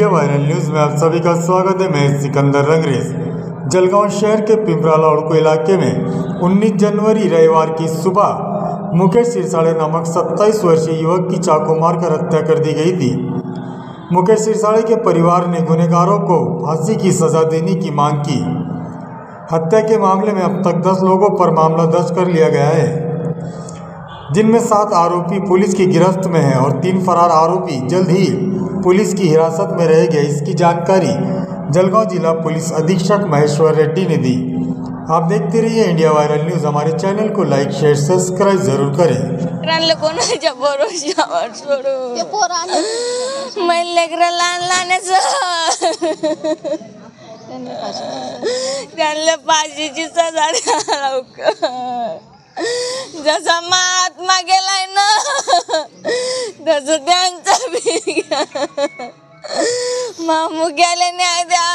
India viral news में आप सभी का स्वागत है। मैं सिकंदर रंगरेज। जलगांव शहर के पिंपराला उड़को इलाके में 19 जनवरी रविवार की सुबह मुकेश सिरसाड़े नामक 27 वर्षीय युवक की चाकू मारकर हत्या कर दी गई थी। मुकेश सिरसाड़े के परिवार ने गुनहगारों को फांसी की सजा देने की मांग की। हत्या के मामले में अब तक 10 लोगों पर मामला दर्ज कर लिया गया है, जिनमें 7 आरोपी पुलिस की गिरफ्त में हैं और 3 फरार आरोपी जल्द ही पुलिस की हिरासत में रहेंगे। इसकी जानकारी जलगांव जिला पुलिस अधीक्षक महेश्वर रेड्डी ने दी। आप देखते रहिए इंडिया वायरल न्यूज। हमारे चैनल को लाइक शेयर सब्सक्राइब जरूर करें। फाशीची सजा जसा महात्मा गेलाय ना तसं त्यांचं बी मामू गेले न्याय द्या।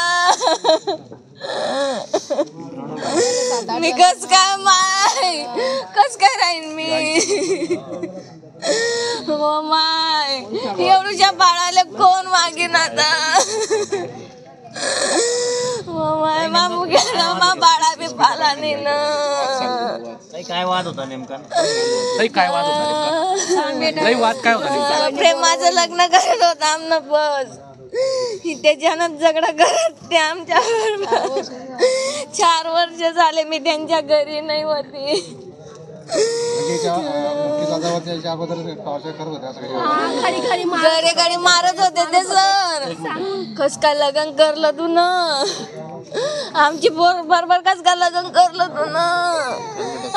मी कस काय राहीन मी हो माय एवढ्या बाळाला कोण मागेन आता हो माय मामू गेला मा बाळा बी पाला नाही ना। काय वाद होता नेमका? काय वाद होता? प्रेमाचं लग्न करत होता आमना बस त्याच्यानं झगडा करत ते आमच्यावर 4 वर्ष झाले मी त्यांच्या घरी नाही होती। घरी मारत होते ते सर। कस काय लग्न करलं तू ना आमची पोर बरोबर कस काय लग्न करलं तू ना।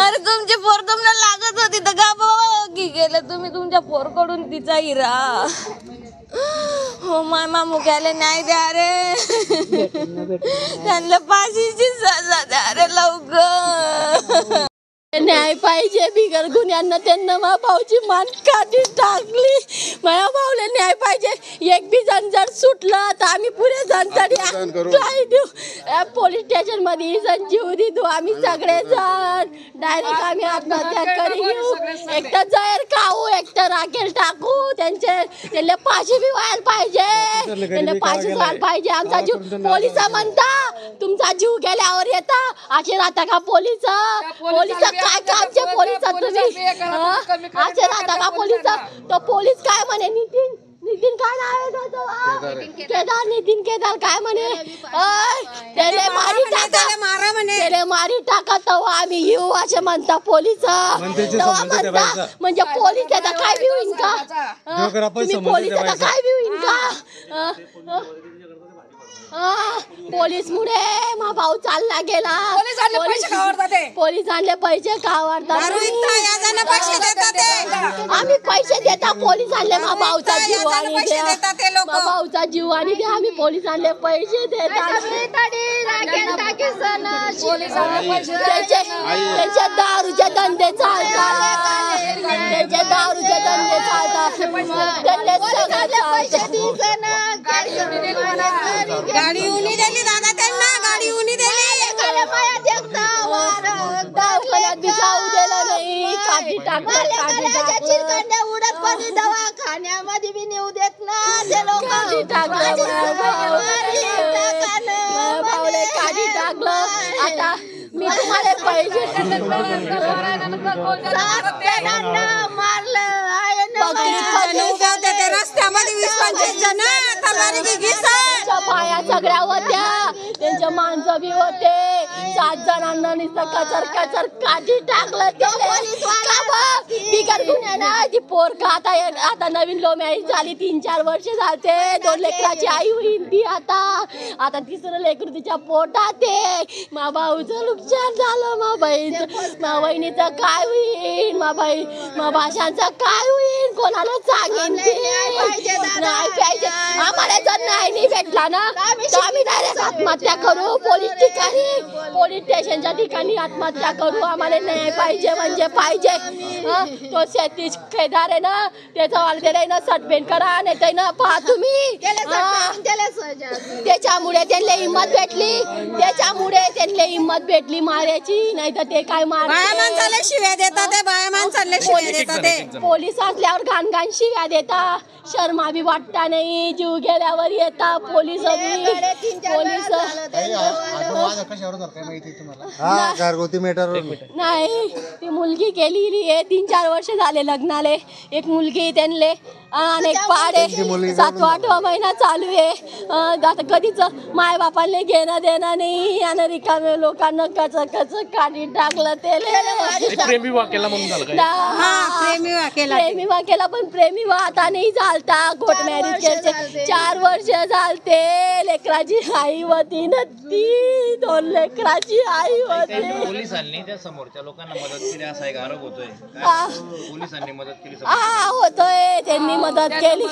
अरे तुमची पोर तुम्हाला लागत होती तर का बघी गेलं तुम्ही तुमच्या पोरकडून तिचा हिरा हो माय मामू घ्यायला न्याय द्या रे त्यांना फाशीची सजा द्या रे लवकर। न्याय पाहिजे बिगर गुन्ह्यांना त्यांना मा भाऊची मान काढी टाकली। माझ्या भाऊला न्याय पाहिजे। एक बी जण जर सुटलं तर आम्ही पुरे जण देऊ पोलीस स्टेशन मध्ये जण जीव देऊ आम्ही सगळेजण। डायरेक्ट आम्ही आत्महत्या करी घेऊ। एकटा जहर खाऊ एकटा राखेल टाकू। त्यांना फाशी बी व्हायला पाहिजे। त्यांना फाशी व्हायला पाहिजे। आमचा जीव पोलिस म्हणता तुमचा जीव गेल्यावर येता असे राहता का पोलिस? काय कामचे पोलीस असे राहता का पोलीस? तो पोलीस काय म्हणे नितीन काय नाव आहे केदार नितीन केदार काय म्हणे त्याला मारी टाका तेव्हा आम्ही येऊ असे म्हणता पोलीस। म्हणजे पोलीस येतात काय बी होईन का? पोलीस येतात काय बी होईन का? पोलीस मुळे मा भाऊ चालला गेला। पोलीस आणले पैसे का वाढतात? आम्ही पैसे देता पोलीस आणले मा भाऊचा जीव आणि द्या मा भाऊचा जीव आणि द्या आम्ही पोलीस आणले पैसे देतात। त्याचे दारूचे धंदे चालतात। त्याचे दारूचे धंदे चालतात। गाडी उनी दिली दादा त्यांना गाडी उनी दिली दवाखान्यात बी जाऊ दिलं नाही। काठी टाकल्या उडत पण दवाखान्यामध्ये बी नेऊ देत ना ते लोक। काठी टाकलं भाऊले काठी टाकलं। आता मी तुम्हाला पैसे मारलं रस्त्यामध्ये 20-25 जण पाया सगळ्या होत्या त्यांच्या माणसं बी होते। 7 जणांना कचर कचर काठी टाकलं बिगर गुन्ह्यानं। ती पोर का आता नवीन लो मॅरेज झाली 3-4 वर्ष झालते। 2 लेकराची आई होईल ती आता 3रं लेकरू तिच्या पोटात आहे। मा भाऊचं नुकसान झालं। मा बहीणचं मा वहिनीचं काय होईल? मा भाषांचं काय होईल? कोणाला सांगेन ते नाही पाहिजे। आम्हाला जर नाही भेटला ना तर आम्ही डायरेक्ट आत्महत्या करू। पोलीस स्टेशनच्या ठिकाणी आत्महत्या करू। आम्हाला न्याय पाहिजे म्हणजे पाहिजे। तो 37 केदार आहे ना त्याचा वालदेला ना सस्पेंड करा नाही तर ना पहा तुम्ही। त्याच्यामुळे त्यांना हिंमत भेटली मारायची नाही तर ते काय बाया माणसाला शिव्या देतात। पोलीस असल्यावर घाण घाण शिव्या देता, शर्मा बी वाटता नाही, जीव गेल्यावर येता पोलीस घरगुती मॅटर नाही. ती मुलगी केलेली आहे, 3-4 वर्ष झाले लग्नाले, एक मुलगी त्यांले आणि एक पाडे, 7वा-8वा महिना चालू आहे. आता कधीच माय बापाला घेणं देणं नाही आणि रिकामे लोकांना कच काढी टाकलं प्रेमी वाक्याला म्हणून झालं काय? प्रेमी वाक्याला पण प्रेमी आता नाही चालता. कोर्ट मॅरेज केले 4 वर्ष चालते. लेकराची आई होती ना, ती 2 लेकराची आई होती. पोलिसांनी त्या समोरच्या लोकांना मदत केली असा एक आरोप होतोय. पोलिसांनी मदत केली होतोय, त्यांनी मदत केली.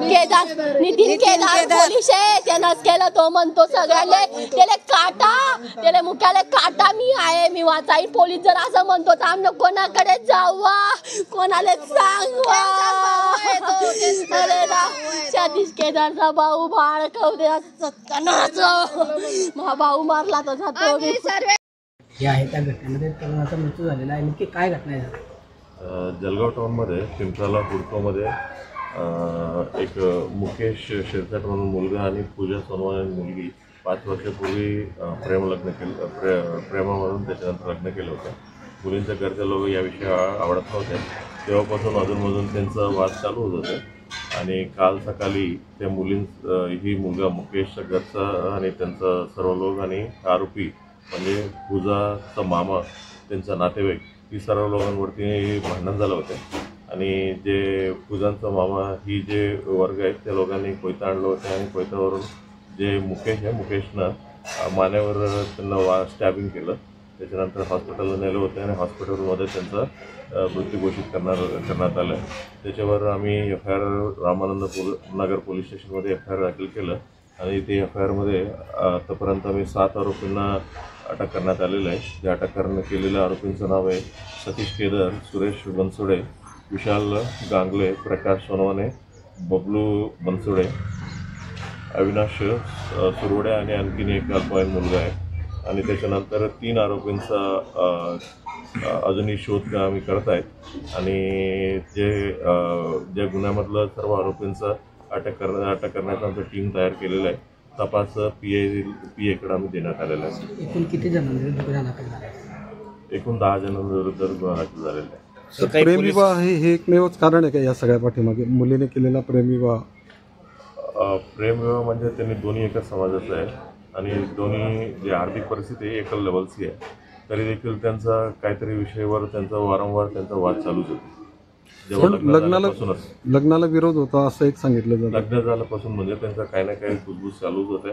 केदार नितीन केदार पोलीस आहे, त्यानंच केलं. तो म्हणतो सगळ्याले त्याला काटा, त्याला मुख्याला काटा मी आहे, मी वाचाईन. पोलीस जर असं म्हणतो तर आम्ही कोणाकडे जावा, कोणाला सांगवा. सतीश केदारचा भाऊ भाड कवदे भाऊ मारला तर जातो. हे आहे त्या घटनेमध्ये तरुणाचा मृत्यू झालेला आहे. नक्की काय घटना आहे? जळगाव टाउनमध्ये पिंपराला हुडकोमध्ये एक मुकेश शिरसाट म्हणून मुलगा आणि पूजा सोनवाने मुलगी 5 वर्षापूर्वी प्रेमामधून त्याच्यानंतर लग्न केलं होतं. मुलींच्या घरचे लोक याविषयी आवडत नव्हते. तेव्हापासून अधूनमधून त्यांचं वाद चालू होत होते आणि काल सकाळी त्या ही मुलगा मुकेशच्या घरचा आणि त्यांचा सर्व लोक आणि आरोपी म्हणजे पूजाचा मामा, त्यांचा नातेवाईक, ही सर्व लोकांवरती भांडण झालं होतं. आणि जे पूजांचा मामा ही जे वर्ग आहेत त्या लोकांनी कोयता आणलं होतं आणि कोयत्यावरून जे मुकेश आहे, मुकेशनं मानेवर त्यांना स्टॅबिंग केलं. त्याच्यानंतर हॉस्पिटलला नेलं होतं आणि हॉस्पिटलमध्ये त्यांचा मृत्यू घोषित करण्यात आलं. त्याच्यावर आम्ही FIR रामानंद नगर पोलीस स्टेशनमध्ये FIR दाखल केलं आणि ते FIRमध्ये आतापर्यंत आम्ही 7 आरोपींना अटक करण्यात आलेलं आहे. जे अटक केलेल्या आरोपींचं नाव आहे सतीश केदार, सुरेश बनसोडे, विशाल गांगले, प्रकाश सोनवाने, बबलू बनसोडे, अविनाश सुरवडे आणि आणखीन एक अल्पवयीन मुलगा आहे. आणि त्याच्यानंतर 3 आरोपींचा अजूनही शोध आम्ही करत आहेत आणि जे गुन्ह्यामधलं सर्व आरोपींचा अटक करण्याचा आमचं टीम तयार केलेलं आहे. तपास PA कडे आम्ही देण्यात आलेला आहे. एकूण किती जणांविरुद्ध गुन्हा दाखल झाला? एकूण 10 जणांविरुद्ध गुन्हा दाखल झालेला आहे. प्रेमविवाह हे एकमेवच कारण आहे का या सगळ्या पाठीमागे? मुलीने केलेला प्रेमविवाह म्हणजे त्यांनी दोन्ही एकाच समाजाचं आहे आणि दोन्ही जे आर्थिक परिस्थिती एकल लेवलची आहे, तरी देखील त्यांचा काहीतरी विषयावर त्यांचा वारंवार त्यांचा वाद चालूच होता. लग्नाला विरोध होता असं एक सांगितलं जातं. लग्न झाल्यापासून म्हणजे त्यांचा काही ना काही कुजबूज चालूच होते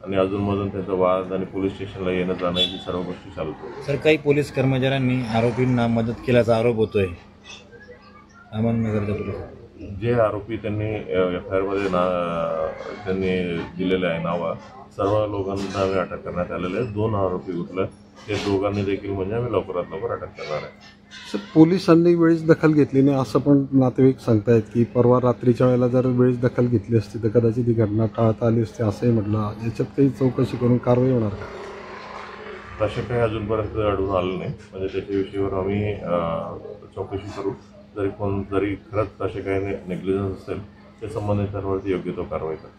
आणि अजूनमधून त्यांचा वाद आणि पोलीस स्टेशनला येणं जाणं ही सर्व गोष्टी चालूच होत्या. सर, काही पोलीस कर्मचाऱ्यांनी आरोपींना मदत केल्याचा आरोप होतोय अहमदनगरच्या पोलीस. जे आरोपी त्यांनी FIRमध्ये त्यांनी दिलेले आहे नावं, सर्व लोकांना आम्ही अटक करण्यात आलेले आहे. 2 आरोपी उठले, ते दोघांनी देखील म्हणजे आम्ही लवकरात लवकर अटक करणार आहे. पोलिसांनी वेळेस दखल घेतली नाही असं पण नातेवाईक सांगतायत की परवा रात्रीच्या वेळेला जर वेळेस दखल घेतली असती तर कदाचित ही घटना टाळता आली असते असंही म्हटलं. याच्यात काही चौकशी करून कारवाई होणार का? तसे काही अजूनपर्यंत आढळून आलं नाही. म्हणजे त्याच्या विषयावर आम्ही चौकशी करू. जरी खरंच तसे काही नेग्लिजन्स असेल त्या संबंधितांवरती योग्य तो कारवाई करू.